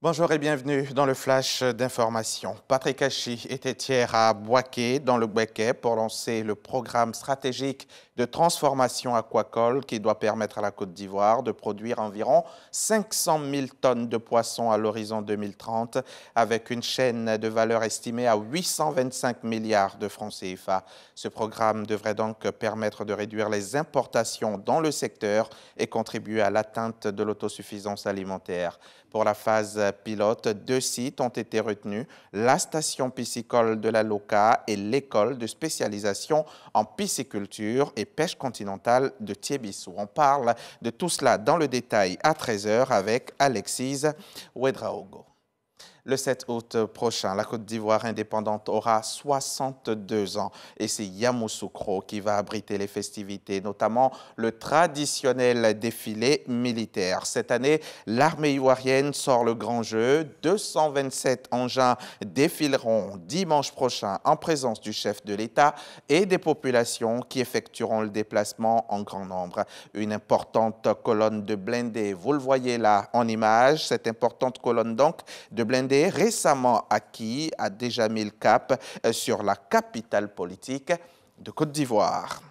Bonjour et bienvenue dans le flash d'information. Patrick Hachi était hier à Boaké, dans le Béquet, pour lancer le programme stratégique de transformation aquacole qui doit permettre à la Côte d'Ivoire de produire environ 500 000 tonnes de poissons à l'horizon 2030, avec une chaîne de valeur estimée à 825 milliards de francs CFA. Ce programme devrait donc permettre de réduire les importations dans le secteur et contribuer à l'atteinte de l'autosuffisance alimentaire. Pour la phase pilote, 2 sites ont été retenus, la station piscicole de la Loca et l'école de spécialisation en pisciculture et pêche continentale de Thiébissou. On parle de tout cela dans le détail à 13 h avec Alexis Ouedraogo. Le 7 août prochain, la Côte d'Ivoire indépendante aura 62 ans et c'est Yamoussoukro qui va abriter les festivités, notamment le traditionnel défilé militaire. Cette année, l'armée ivoirienne sort le grand jeu. 227 engins défileront dimanche prochain en présence du chef de l'État et des populations qui effectueront le déplacement en grand nombre. Une importante colonne de blindés, vous le voyez là en image, cette importante colonne donc de blindés récemment acquis a déjà mis le cap sur la capitale politique de Côte d'Ivoire.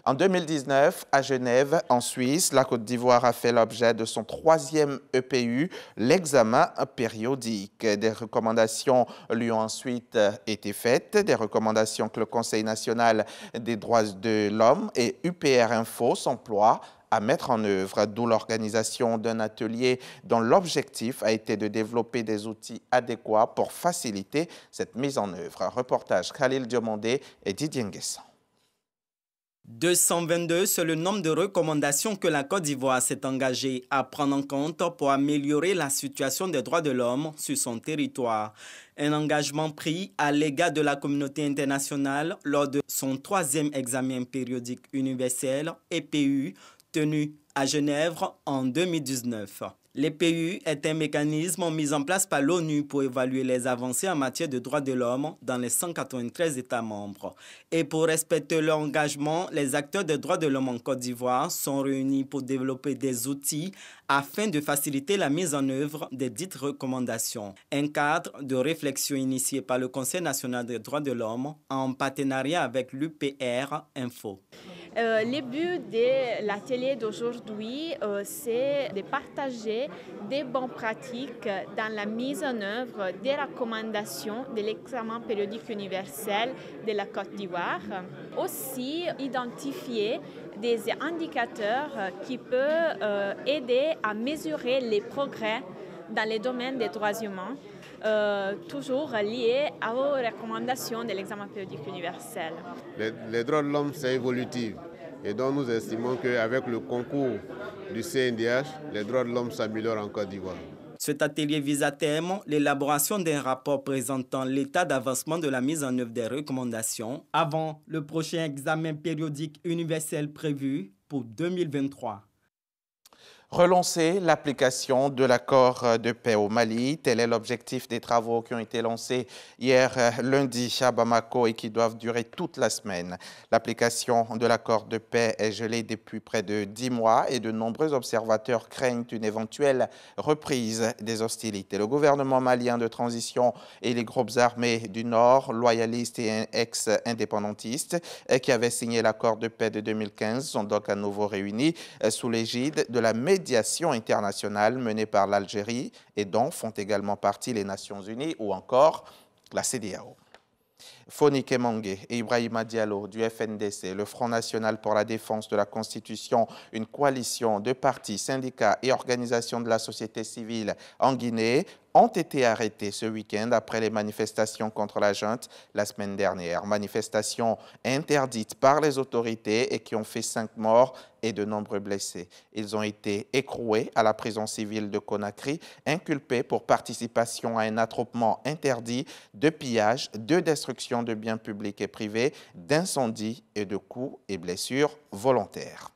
En 2019, à Genève, en Suisse, la Côte d'Ivoire a fait l'objet de son 3e EPU, l'examen périodique. Des recommandations lui ont ensuite été faites, des recommandations que le Conseil national des droits de l'homme et UPR Info s'emploient à mettre en œuvre, d'où l'organisation d'un atelier dont l'objectif a été de développer des outils adéquats pour faciliter cette mise en œuvre. Reportage Khalil Diomondé et Didier Nguessan. 222, c'est le nombre de recommandations que la Côte d'Ivoire s'est engagée à prendre en compte pour améliorer la situation des droits de l'homme sur son territoire. Un engagement pris à l'égard de la communauté internationale lors de son 3e examen périodique universel, EPU, tenu à Genève en 2019. L'EPU est un mécanisme mis en place par l'ONU pour évaluer les avancées en matière de droits de l'homme dans les 193 États membres. Et pour respecter leur engagement, les acteurs des droits de l'homme en Côte d'Ivoire sont réunis pour développer des outils afin de faciliter la mise en œuvre des dites recommandations. Un cadre de réflexion initié par le Conseil national des droits de l'homme en partenariat avec l'UPR Info. Le but de l'atelier d'aujourd'hui, c'est de partager des bonnes pratiques dans la mise en œuvre des recommandations de l'examen périodique universel de la Côte d'Ivoire. Aussi, identifier des indicateurs qui peuvent aider à mesurer les progrès dans les domaines des droits humains, toujours liés aux recommandations de l'examen périodique universel. Les droits de l'homme, c'est évolutif. Et donc nous estimons qu'avec le concours du CNDH, les droits de l'homme s'améliorent en Côte d'Ivoire. Cet atelier vise à terme l'élaboration d'un rapport présentant l'état d'avancement de la mise en œuvre des recommandations avant le prochain examen périodique universel prévu pour 2023. Relancer l'application de l'accord de paix au Mali, tel est l'objectif des travaux qui ont été lancés hier lundi à Bamako et qui doivent durer toute la semaine. L'application de l'accord de paix est gelée depuis près de 10 mois et de nombreux observateurs craignent une éventuelle reprise des hostilités. Le gouvernement malien de transition et les groupes armés du Nord, loyalistes et ex-indépendantistes, qui avaient signé l'accord de paix de 2015, sont donc à nouveau réunis sous l'égide de la médiation internationale menée par l'Algérie et dont font également partie les Nations Unies ou encore la CEDEAO. Foni Kemangue et Ibrahima Diallo du FNDC, le Front National pour la Défense de la Constitution, une coalition de partis, syndicats et organisations de la société civile en Guinée, ont été arrêtés ce week-end après les manifestations contre la junte la semaine dernière. Manifestations interdites par les autorités et qui ont fait 5 morts et de nombreux blessés. Ils ont été écroués à la prison civile de Conakry, inculpés pour participation à un attroupement interdit, de pillage, de destruction de biens publics et privés, d'incendies et de coups et blessures volontaires.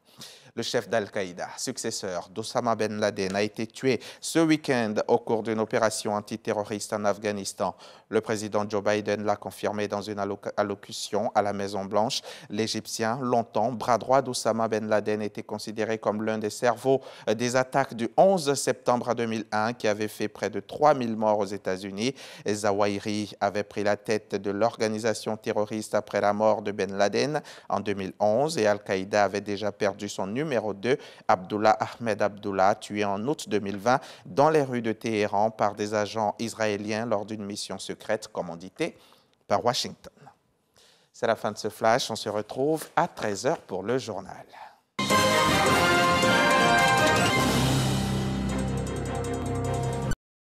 Le chef d'Al-Qaïda, successeur d'Osama Ben Laden, a été tué ce week-end au cours d'une opération antiterroriste en Afghanistan. Le président Joe Biden l'a confirmé dans une allocution à la Maison-Blanche. L'Égyptien, longtemps bras droit d'Osama Ben Laden, était considéré comme l'un des cerveaux des attaques du 11 septembre 2001 qui avait fait près de 3000 morts aux États-Unis. Zawahiri avait pris la tête de l'organisation terroriste après la mort de Ben Laden en 2011 et Al-Qaïda avait déjà perdu son numéro 2, Abdullah Ahmed Abdullah, tué en août 2020 dans les rues de Téhéran par des agents israéliens lors d'une mission secrète commanditée par Washington. C'est la fin de ce flash. On se retrouve à 13h pour le journal.